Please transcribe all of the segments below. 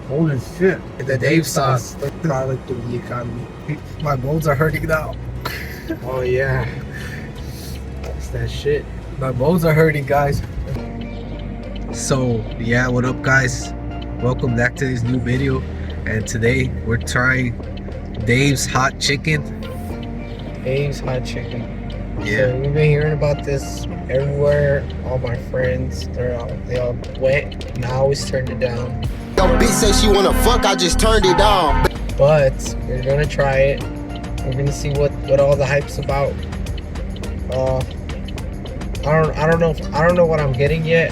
Holy shit. The Dave sauce. The garlic through the economy. My bones are hurting now. Oh yeah. That's that shit. My bones are hurting, guys. So yeah, what up guys? Welcome back to this new video. And today we're trying Dave's hot chicken. Dave's hot chicken. Yeah. So we've been hearing about this everywhere. All my friends, they all went, and I always turned it down. Yo, bitch say she wanna fuck, I just turned it down. But we're gonna try it. We're gonna see what all the hype's about. I don't know what I'm getting yet.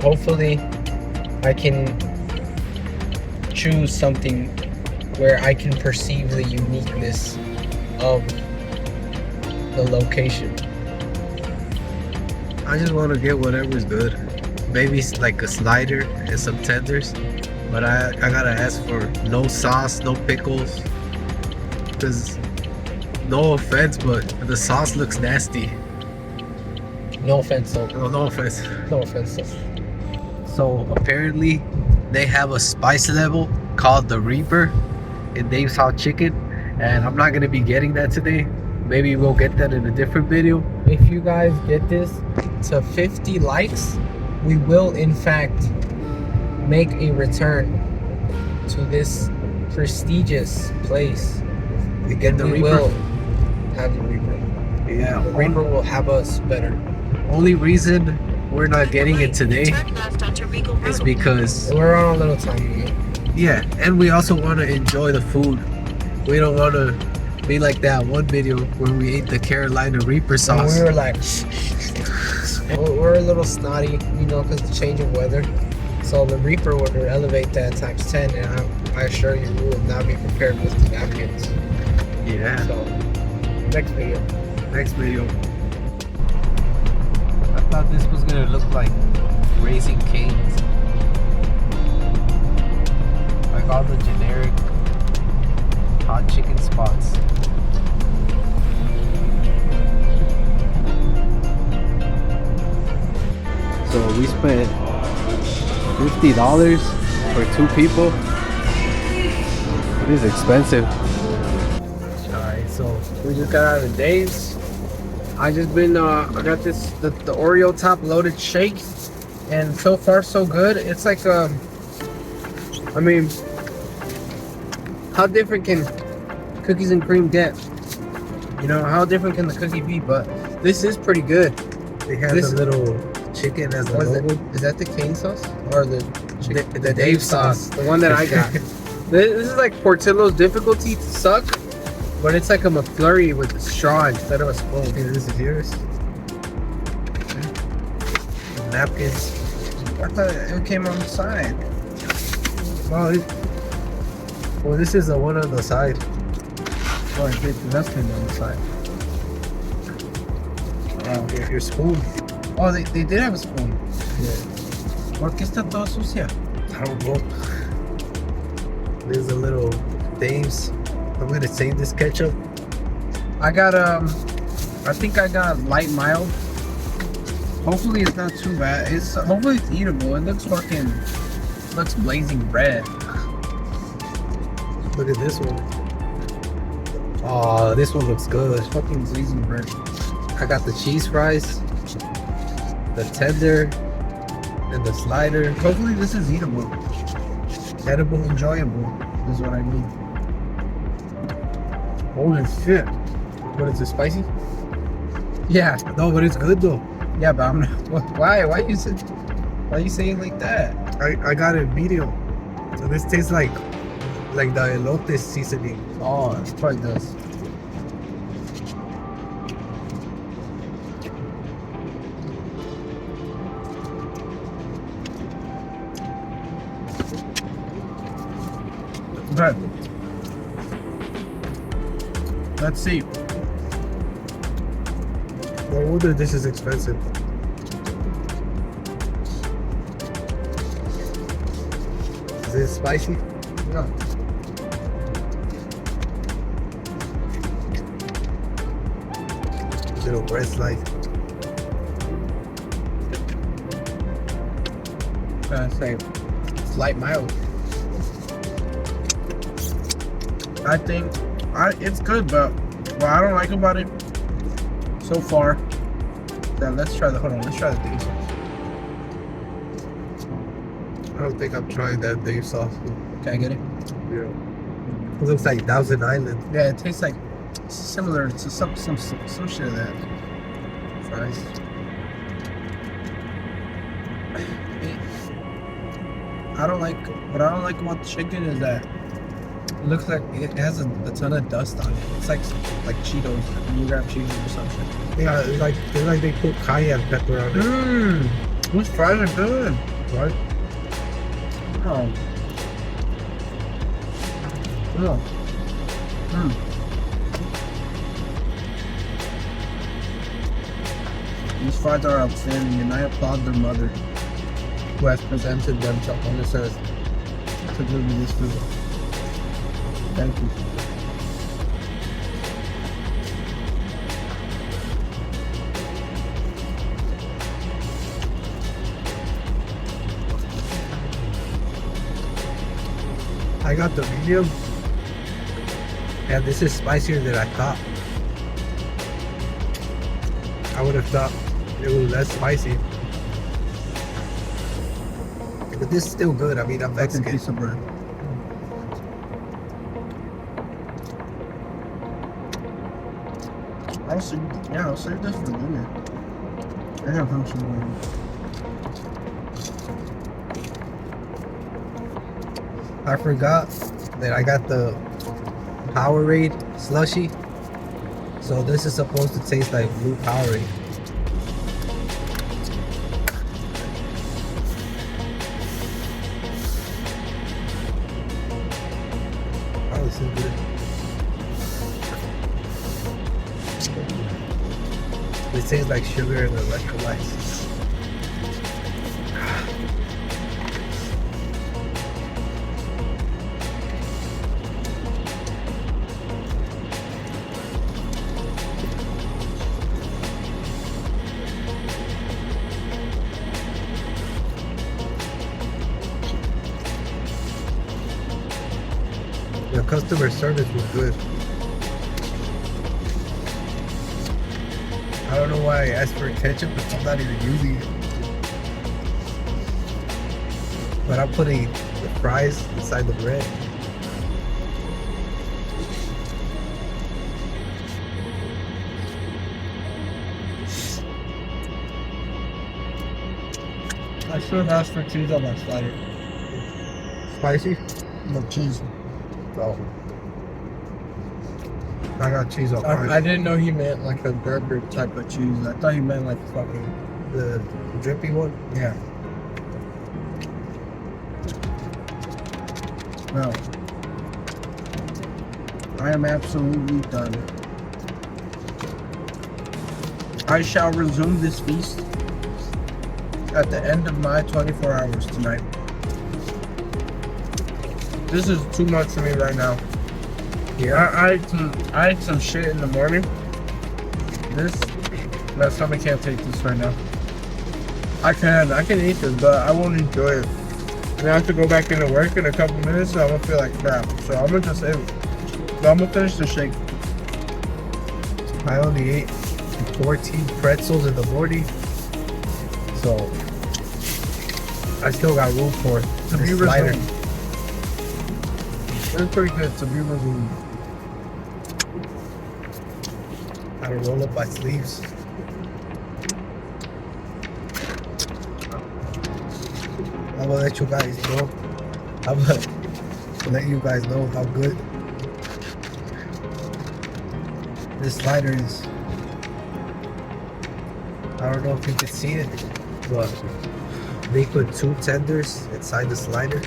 Hopefully I can choose something where I can perceive the uniqueness of the location. I just want to get whatever's good. Maybe like a slider and some tenders. But I gotta ask for no sauce, no pickles. Cause no offense, but the sauce looks nasty. No offense though. No offense. No offense though. So apparently they have a spice level called the Reaper in Dave's Hot Chicken, and I'm not gonna be getting that today. Maybe we'll get that in a different video. If you guys get this to 50 likes, we will in fact make a return to this prestigious place. We get the We Reaper. will have the Reaper. Yeah. The Reaper will have us better. Only reason we're not getting it today is because We're on a little time. yeah, and we also want to enjoy the food. We don't want to be like that one video where we ate the Carolina Reaper And sauce. we were like, we're a little snotty, you know, because the change of weather. So the Reaper would elevate that times 10, and I assure you, we will not be prepared with the napkins. Yeah. So, next video. Next video. I thought this was gonna look like Raising Cane's. Like all the generic hot chicken spots. So we spent $50 for 2 people. It is expensive. Alright, so we just got out of Dave's. I just been I got the Oreo top loaded shake, and so far so good. It's like I mean, how different can cookies and cream get? You know, how different can the cookie be? But this is pretty good. They have This- the little chicken as a What is logo. Is that the cane sauce or the The Dave sauce. The one that I got. This is like Portillo's difficulty to suck, but it's like a McFlurry with a straw instead of a spoon. Okay, this is yours. Napkins. I thought it came on the side. Well, this is the one on the side. Oh, I think the napkin on the side. Your spoon. Oh, they did have a spoon. Yeah. ¿Por qué está toda sucia? I don't know. There's a little Dave's. I'm gonna save this ketchup. I got I think I got light mild. Hopefully it's not too bad. Hopefully it's eatable. It looks looks blazing red. Look at this one. Oh, this one looks good. Fucking blazing red. I got the cheese fries, the tender, and the slider. Hopefully this is eatable. Edible. Enjoyable is what I mean. Holy shit. What is it, spicy? Yeah. No, but it's good though. Yeah, but I'm not. Why you say it like that? I got it medium. So this tastes like the elote seasoning. Oh, it probably does. Okay. Let's see. No wonder this is expensive. Is it spicy? No. Little bread slice. Say light mild. I think it's good, but what I don't like about it so far. Then let's try the Let's try the Dave sauce. I don't think I'm trying that Dave sauce. Can I get it? Yeah. It looks like Thousand Island. Yeah, it tastes like similar to some shit of that. Fries. I don't like what I don't like about the chicken is that it looks like it has a ton of dust on it. It's like Cheetos, you grab Cheetos or something. Yeah, it's like they put cayenne pepper on it. Those fries are good. Right? Oh. Oh. These fries are outstanding, and I applaud their mother, who has presented them on this earth to give me this food. Thank you. I got the medium, and this is spicier than I thought. I would have thought it was less spicy, but this is still good. I mean, I'm That's a Mexican. piece of bread. I'll save this for dinner. I have some more. I forgot that I got the Powerade slushy. So this is supposed to taste like blue Powerade. Oh, this is good. It tastes like sugar and electrolytes. The customer service was good. I don't know why I asked for ketchup, but I'm not even using it. But I'm putting the fries inside the bread. I should have asked for cheese on my slider. Spicy? No cheese. Oh. I got cheese on mine. I didn't know he meant like a burger type of cheese. I thought he meant like fucking. The drippy one? Yeah. No. I am absolutely done. I shall resume this feast at the end of my 24 hours tonight. This is too much for me right now. Yeah. I ate some shit in the morning. My stomach can't take this right now. I can eat this, but I won't enjoy it. And I have to go back into work in a couple minutes, so I'm gonna feel like crap. So I'm gonna just eat. But I'm gonna finish the shake. I only ate 14 pretzels in the morning. So I still got room for To be the slider. resumed. It's pretty good to be resumed. Gotta roll up my sleeves. I'm gonna let you guys know. I'm gonna let you guys know how good this slider is. I don't know if you can see it, but they put 2 tenders inside the slider.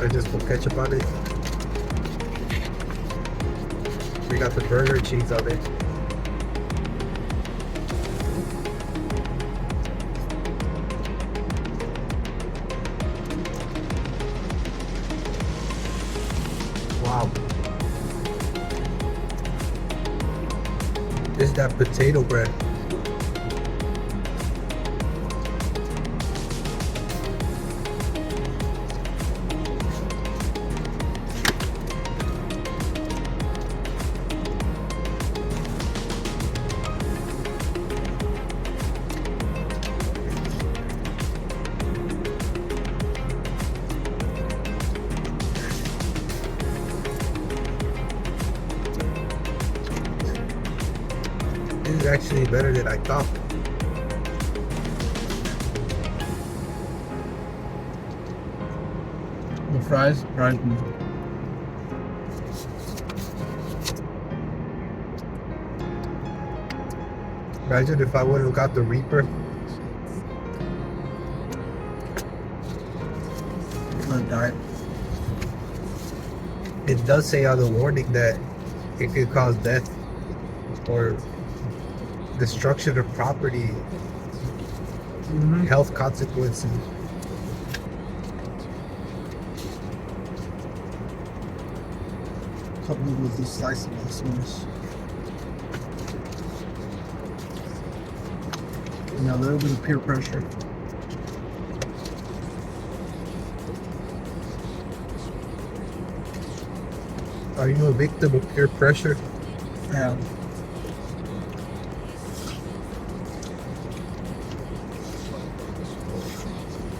I just put ketchup on it. We got the burger cheese on it. Wow. This is that potato bread. actually better than I thought. The fries, me. Imagine if I would have got the Reaper. I'm gonna die. It does say on the warning that it could cause death or destruction of property, health consequences. Coupled with this slice of awesomeness. And a little bit of peer pressure. Are you a victim of peer pressure? Yeah.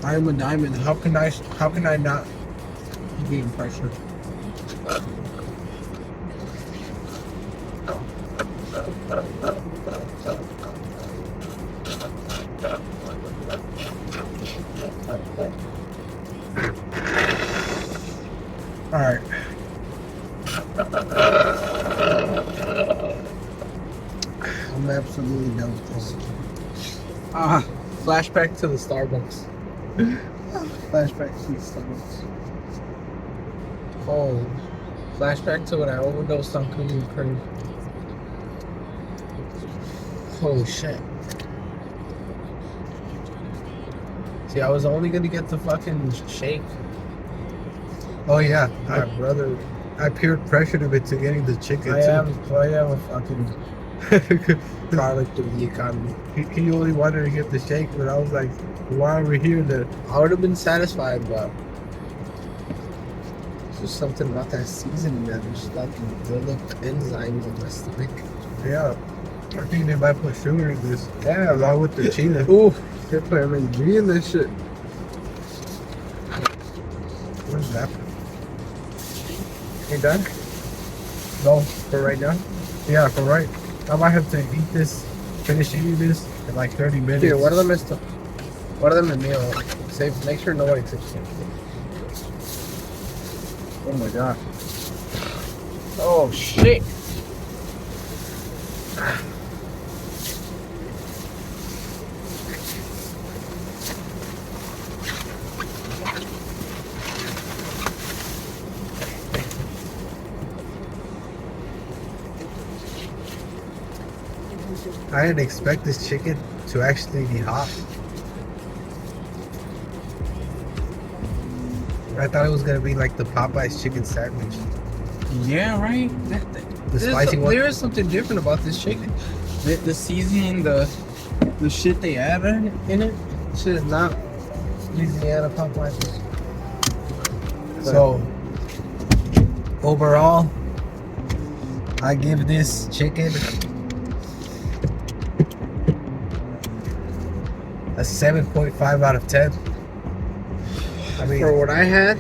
I am a diamond. How can I not be in pressure? Alright. I'm absolutely done with this. Flashback to the Starbucks. Flashback to the Starbucks. Oh, flashback to when I overdosed on cookies and cream. Holy shit. See, I was only gonna get the fucking shake. Oh yeah, My brother. I peer pressured him into getting the chicken I too. am a fucking product of the economy. He only wanted to get the shake, but I was like, why are we here then? I would have been satisfied, but there's just something about that seasoning that just like build up enzymes in my stomach. Yeah, I think they might put sugar in this. Yeah, Along with the chili. ooh, they're putting MSG in this shit. What's that? You done? No, For right now? yeah, for right. I might have to eat this, finish eating this in like 30 minutes. Dude, what are them in meal? Save, make sure nobody takes it. Oh my god. Oh shit. I didn't expect this chicken to actually be hot. I thought it was gonna be like the Popeye's chicken sandwich. Yeah, right? The spicy one? There is something different about this chicken. The seasoning, the shit they add in it, shit is not Louisiana Popeyes. So, overall, I give this chicken a 7.5 out of 10. I mean, For what I had,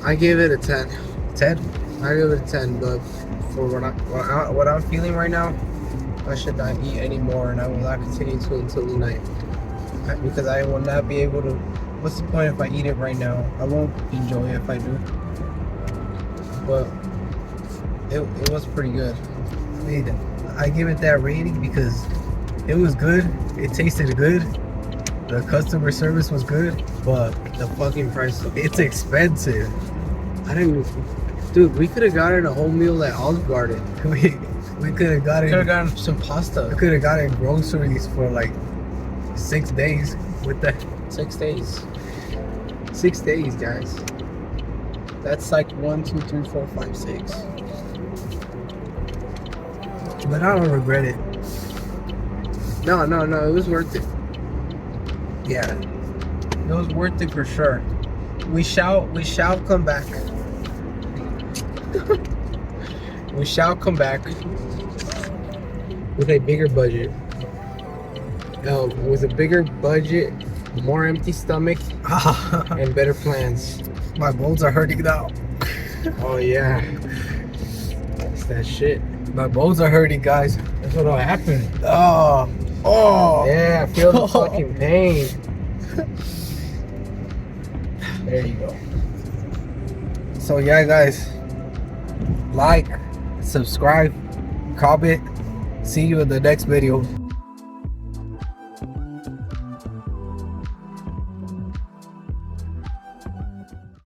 I gave it a 10. 10? I give it a 10, but for what I'm feeling right now, I should not eat anymore, and I will not continue to until the night. Because I will not be able to. What's the point if I eat it right now? I won't enjoy it if I do. But it was pretty good. I mean, I give it that rating because it was good. It tasted good. The customer service was good, but The fucking price. it's expensive. I didn't. Dude, we could have gotten a whole meal at Olive Garden. We could have Could have gotten gotten some pasta. groceries for like 6 days with that. 6 days. 6 days, guys. That's like 1, 2, 3, 4, 5, 6. But I don't regret it. No, it was worth it. Yeah. It was worth it for sure. We shall come back. We shall come back with a bigger budget. With a bigger budget, more empty stomach, and better plans. My bones are hurting now. Oh yeah, that's that shit. My bones are hurting, guys. That's what happened. Oh, yeah, I feel the fucking pain. There you go. So yeah, guys, like, subscribe, comment. See you in the next video.